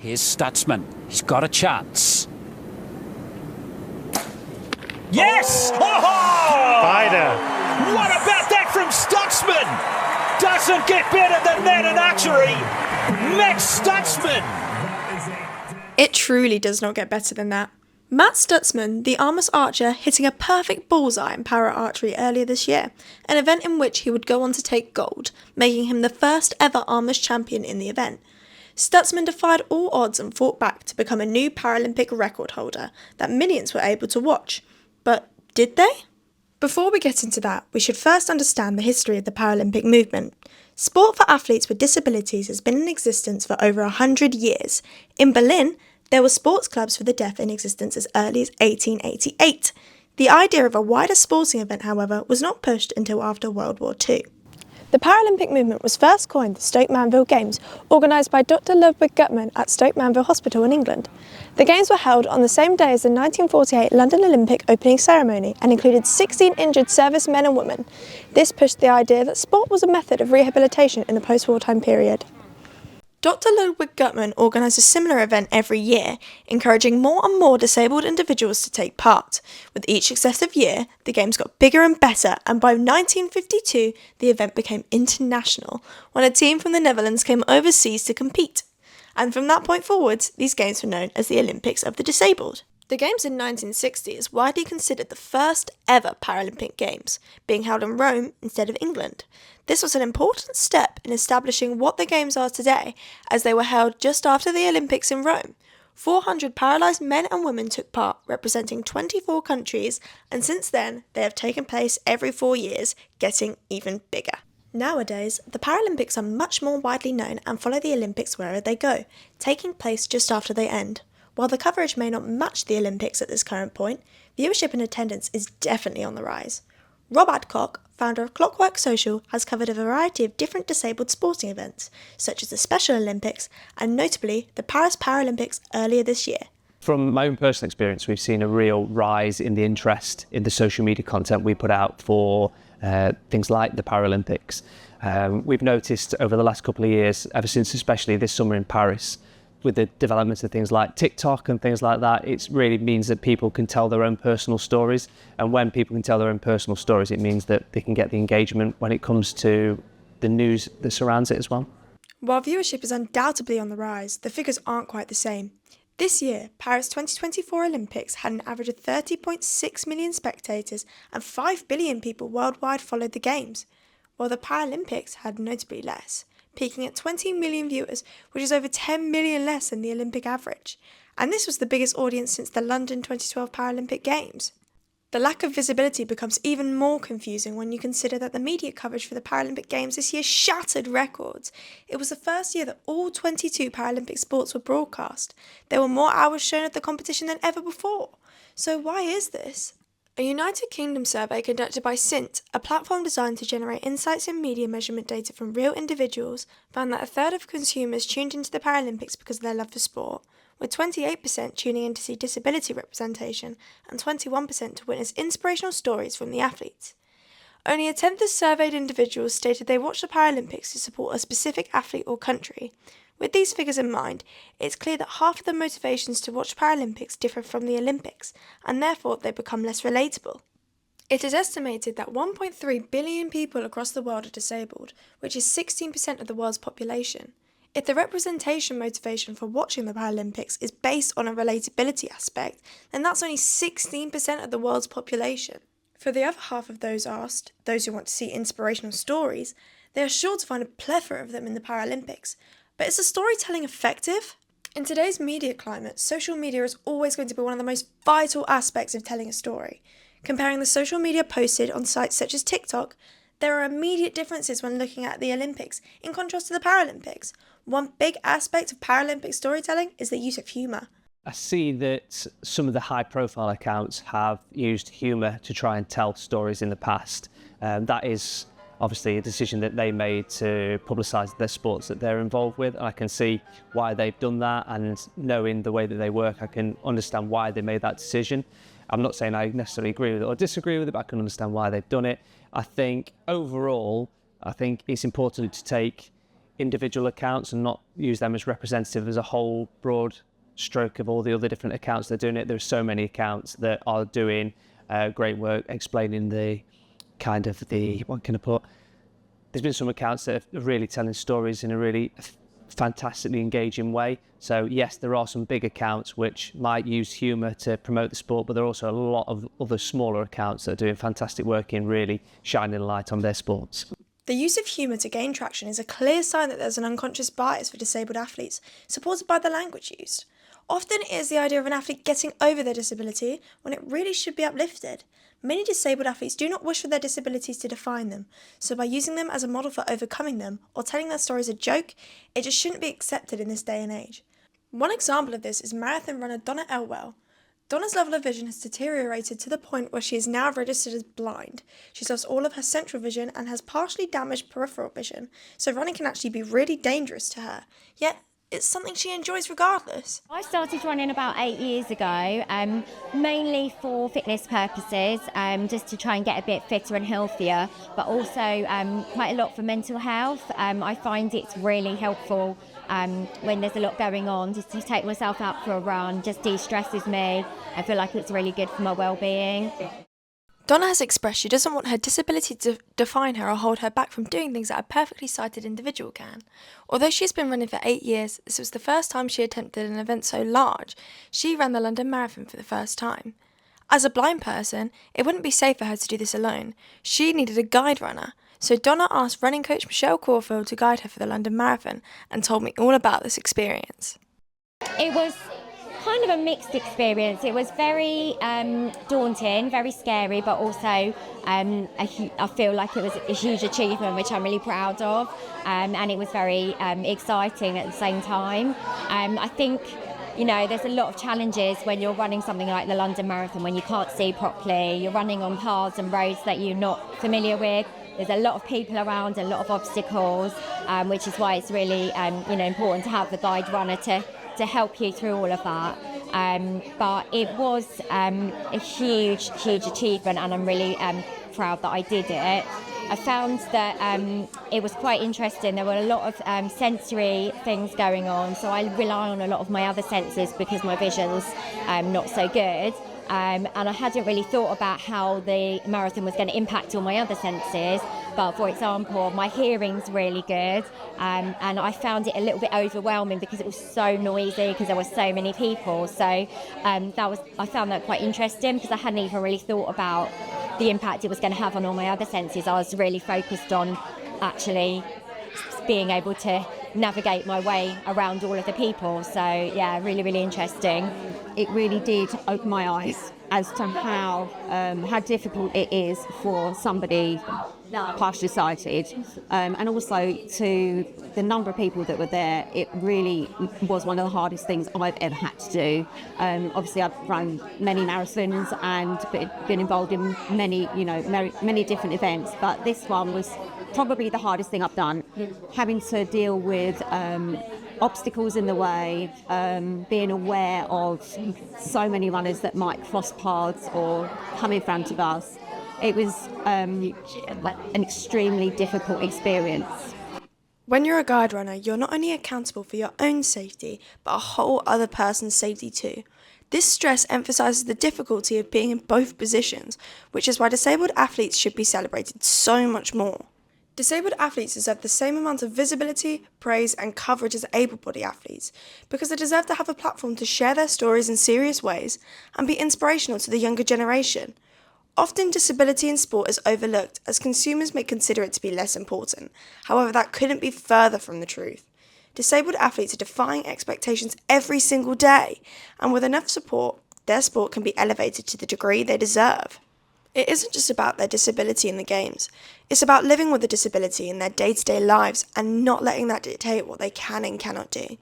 Here's Stutzman. He's got a chance. Yes! Oh! Fighter. What about that from Stutzman? Doesn't get better than that in archery. Max Stutzman. It truly does not get better than that. Matt Stutzman, the armless archer, hitting a perfect bullseye in para archery earlier this year, an event in which he would go on to take gold, making him the first ever armless champion in the event. Stutzman defied all odds and fought back to become a new Paralympic record holder that millions were able to watch. But did they? Before we get into that, we should first understand the history of the Paralympic movement. Sport for athletes with disabilities has been in existence for over 100 years. In Berlin, there were sports clubs for the deaf in existence as early as 1888. The idea of a wider sporting event, however, was not pushed until after World War II. The Paralympic movement was first coined the Stoke Manville Games, organised by Dr. Ludwig Guttmann at Stoke Manville Hospital in England. The Games were held on the same day as the 1948 London Olympic opening ceremony and included 16 injured servicemen and women. This pushed the idea that sport was a method of rehabilitation in the post-wartime period. Dr. Ludwig Guttmann organised a similar event every year, encouraging more and more disabled individuals to take part. With each successive year, the Games got bigger and better, and by 1952, the event became international, when a team from the Netherlands came overseas to compete. And from that point forwards, these Games were known as the Olympics of the Disabled. The Games in 1960 is widely considered the first ever Paralympic Games, being held in Rome instead of England. This was an important step in establishing what the Games are today, as they were held just after the Olympics in Rome. 400 paralysed men and women took part, representing 24 countries, and since then they have taken place every 4 years, getting even bigger. Nowadays, the Paralympics are much more widely known and follow the Olympics wherever they go, taking place just after they end. While the coverage may not match the Olympics at this current point, viewership and attendance is definitely on the rise. Rob Adcock, founder of Clockwork Social, has covered a variety of different disabled sporting events, such as the Special Olympics and notably the Paris Paralympics earlier this year. From my own personal experience, we've seen a real rise in the interest in the social media content we put out for things like the Paralympics. We've noticed over the last couple of years, ever since especially this summer in Paris, with the development of things like TikTok and things like that, it really means that people can tell their own personal stories. And when people can tell their own personal stories, it means that they can get the engagement when it comes to the news that surrounds it as well. While viewership is undoubtedly on the rise, the figures aren't quite the same. This year, Paris 2024 Olympics had an average of 30.6 million spectators and 5 billion people worldwide followed the Games, while the Paralympics had notably less, peaking at 20 million viewers, which is over 10 million less than the Olympic average. And this was the biggest audience since the London 2012 Paralympic Games. The lack of visibility becomes even more confusing when you consider that the media coverage for the Paralympic Games this year shattered records. It was the first year that all 22 Paralympic sports were broadcast. There were more hours shown of the competition than ever before. So why is this? A United Kingdom survey conducted by Cint, a platform designed to generate insights in media measurement data from real individuals, found that a third of consumers tuned into the Paralympics because of their love for sport, with 28% tuning in to see disability representation and 21% to witness inspirational stories from the athletes. Only a tenth of surveyed individuals stated they watched the Paralympics to support a specific athlete or country. With these figures in mind, it's clear that half of the motivations to watch Paralympics differ from the Olympics, and therefore they become less relatable. It is estimated that 1.3 billion people across the world are disabled, which is 16% of the world's population. If the representation motivation for watching the Paralympics is based on a relatability aspect, then that's only 16% of the world's population. For the other half of those asked, those who want to see inspirational stories, they are sure to find a plethora of them in the Paralympics. But is the storytelling effective? In today's media climate, social media is always going to be one of the most vital aspects of telling a story. Comparing the social media posted on sites such as TikTok, there are immediate differences when looking at the Olympics in contrast to the Paralympics. One big aspect of Paralympic storytelling is the use of humour. I see that some of the high-profile accounts have used humour to try and tell stories in the past. That is obviously a decision that they made to publicise their sports that they're involved with. And I can see why they've done that, and knowing the way that they work, I can understand why they made that decision. I'm not saying I necessarily agree with it or disagree with it, but I can understand why they've done it. I think overall, it's important to take individual accounts and not use them as representative as a whole broad stroke of all the other different accounts that are doing it. There's so many accounts that are doing great work explaining the kind of the, what can I put? There's been some accounts that are really telling stories in a really fantastically engaging way. So yes, there are some big accounts which might use humour to promote the sport, but there are also a lot of other smaller accounts that are doing fantastic work in really shining light on their sports. The use of humour to gain traction is a clear sign that there's an unconscious bias for disabled athletes, supported by the language used. Often it is the idea of an athlete getting over their disability when it really should be uplifted. Many disabled athletes do not wish for their disabilities to define them, so by using them as a model for overcoming them or telling their story as a joke, it just shouldn't be accepted in this day and age. One example of this is marathon runner Donna Elwell. Donna's level of vision has deteriorated to the point where she is now registered as blind. She's lost all of her central vision and has partially damaged peripheral vision, so running can actually be really dangerous to her. Yet, it's something she enjoys regardless. I started running about 8 years ago, mainly for fitness purposes, just to try and get a bit fitter and healthier, but also quite a lot for mental health. I find it's really helpful when there's a lot going on, just to take myself out for a run, just de-stresses me. I feel like it's really good for my well-being. Donna has expressed she doesn't want her disability to define her or hold her back from doing things that a perfectly sighted individual can. Although she's been running for 8 years, this was the first time she attempted an event so large. She ran the London Marathon for the first time. As a blind person, it wouldn't be safe for her to do this alone. She needed a guide runner, so Donna asked running coach Michelle Caulfield to guide her for the London Marathon and told me all about this experience. It was kind of a mixed experience. It was very daunting, very scary, but also I feel like it was a huge achievement, which I'm really proud of, and it was very exciting at the same time. I think, you know, there's a lot of challenges when you're running something like the London Marathon, when you can't see properly, you're running on paths and roads that you're not familiar with. There's a lot of people around, a lot of obstacles, which is why it's really important to have the guide runner to help you through all of that. But it was a huge achievement, and I'm really proud that I did it. I found that it was quite interesting. There were a lot of sensory things going on, so I rely on a lot of my other senses because my vision's not so good. And I hadn't really thought about how the marathon was going to impact all my other senses. But for example, my hearing's really good, and I found it a little bit overwhelming because it was so noisy, because there were so many people. So I found that quite interesting, because I hadn't even really thought about the impact it was going to have on all my other senses. I was really focused on actually being able to navigate my way around all of the people. So yeah, really interesting. It really did open my eyes as to how difficult it is for somebody partially sighted, and also to the number of people that were there. It really was one of the hardest things I've ever had to do. Obviously, I've run many marathons and been involved in many different events, but this one was probably the hardest thing I've done. Having to deal with obstacles in the way, being aware of so many runners that might cross paths or come in front of us. It was an extremely difficult experience. When you're a guide runner, you're not only accountable for your own safety, but a whole other person's safety too. This stress emphasises the difficulty of being in both positions, which is why disabled athletes should be celebrated so much more. Disabled athletes deserve the same amount of visibility, praise and coverage as able-bodied athletes, because they deserve to have a platform to share their stories in serious ways and be inspirational to the younger generation. Often disability in sport is overlooked, as consumers may consider it to be less important. However, that couldn't be further from the truth. Disabled athletes are defying expectations every single day, and with enough support, their sport can be elevated to the degree they deserve. It isn't just about their disability in the games. It's about living with a disability in their day-to-day lives and not letting that dictate what they can and cannot do.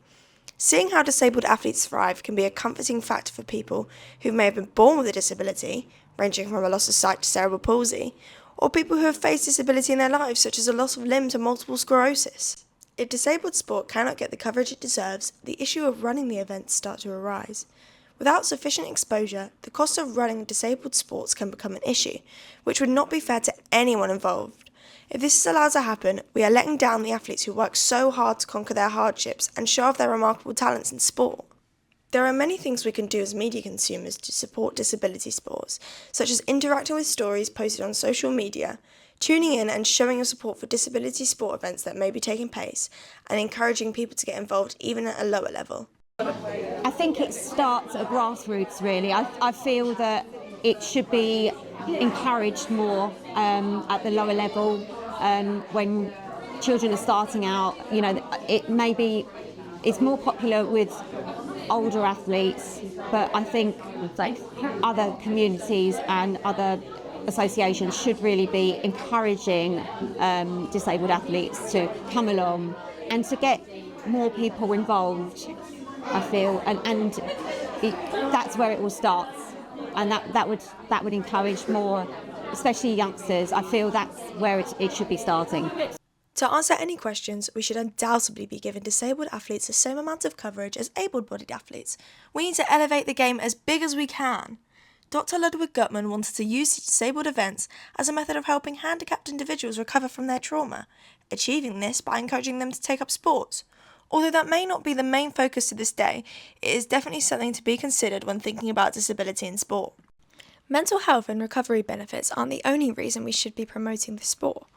Seeing how disabled athletes thrive can be a comforting factor for people who may have been born with a disability, ranging from a loss of sight to cerebral palsy, or people who have faced disability in their lives, such as a loss of limb to multiple sclerosis. If disabled sport cannot get the coverage it deserves, the issue of running the events starts to arise. Without sufficient exposure, the cost of running disabled sports can become an issue, which would not be fair to anyone involved. If this is allowed to happen, we are letting down the athletes who work so hard to conquer their hardships and show off their remarkable talents in sport. There are many things we can do as media consumers to support disability sports, such as interacting with stories posted on social media, tuning in and showing your support for disability sport events that may be taking place, and encouraging people to get involved even at a lower level. I think it starts at grassroots, really. I feel that it should be encouraged more at the lower level when children are starting out. You know, it's more popular with older athletes, but I think other communities and other associations should really be encouraging disabled athletes to come along and to get more people involved, I feel, and that's where it all starts, and that would encourage more, especially youngsters. I feel that's where it should be starting. To answer any questions, we should undoubtedly be giving disabled athletes the same amount of coverage as able-bodied athletes. We need to elevate the game as big as we can. Dr. Ludwig Gutmann wanted to use these disabled events as a method of helping handicapped individuals recover from their trauma, achieving this by encouraging them to take up sports. Although that may not be the main focus to this day, it is definitely something to be considered when thinking about disability in sport. Mental health and recovery benefits aren't the only reason we should be promoting the sport.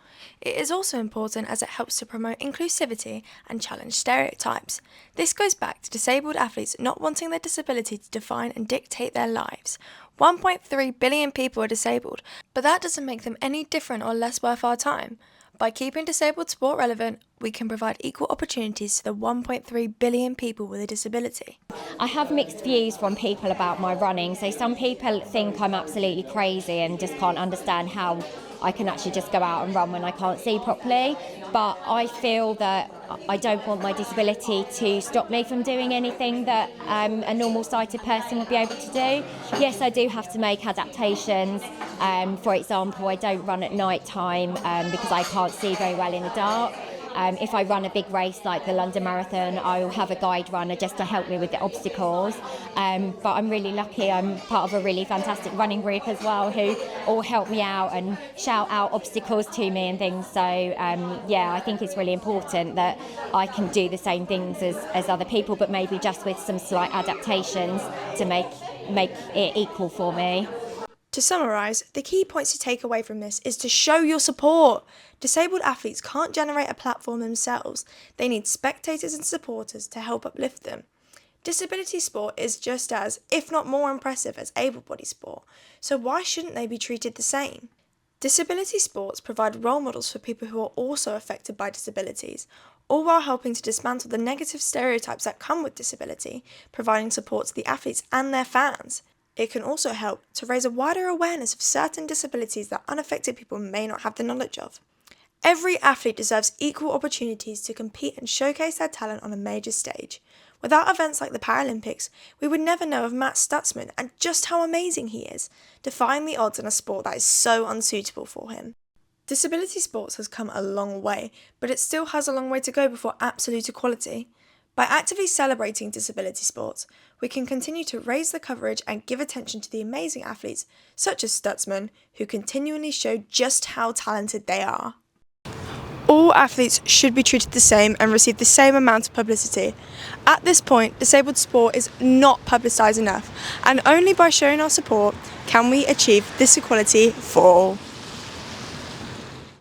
It is also important as it helps to promote inclusivity and challenge stereotypes. This goes back to disabled athletes not wanting their disability to define and dictate their lives. 1.3 billion people are disabled, but that doesn't make them any different or less worth our time. By keeping disabled sport relevant, we can provide equal opportunities to the 1.3 billion people with a disability. I have mixed views from people about my running. So some people think I'm absolutely crazy and just can't understand how I can actually just go out and run when I can't see properly. But I feel that I don't want my disability to stop me from doing anything that a normal sighted person would be able to do. Yes, I do have to make adaptations. For example, I don't run at night time because I can't see very well in the dark. If I run a big race like the London Marathon, I will have a guide runner just to help me with the obstacles. But I'm really lucky. I'm part of a really fantastic running group as well who all help me out and shout out obstacles to me and things. So yeah, I think it's really important that I can do the same things as other people, but maybe just with some slight adaptations to make it equal for me. To summarise, the key points to take away from this is to show your support. Disabled athletes can't generate a platform themselves. They need spectators and supporters to help uplift them. Disability sport is just as, if not more impressive as able-bodied sport, so why shouldn't they be treated the same? Disability sports provide role models for people who are also affected by disabilities, all while helping to dismantle the negative stereotypes that come with disability, providing support to the athletes and their fans. It can also help to raise a wider awareness of certain disabilities that unaffected people may not have the knowledge of. Every athlete deserves equal opportunities to compete and showcase their talent on a major stage. Without events like the Paralympics, we would never know of Matt Stutzman and just how amazing he is, defying the odds in a sport that is so unsuitable for him. Disability sports has come a long way, but it still has a long way to go before absolute equality. By actively celebrating disability sports, we can continue to raise the coverage and give attention to the amazing athletes, such as Stutzman, who continually show just how talented they are. All athletes should be treated the same and receive the same amount of publicity. At this point, disabled sport is not publicised enough, and only by showing our support can we achieve this equality for all.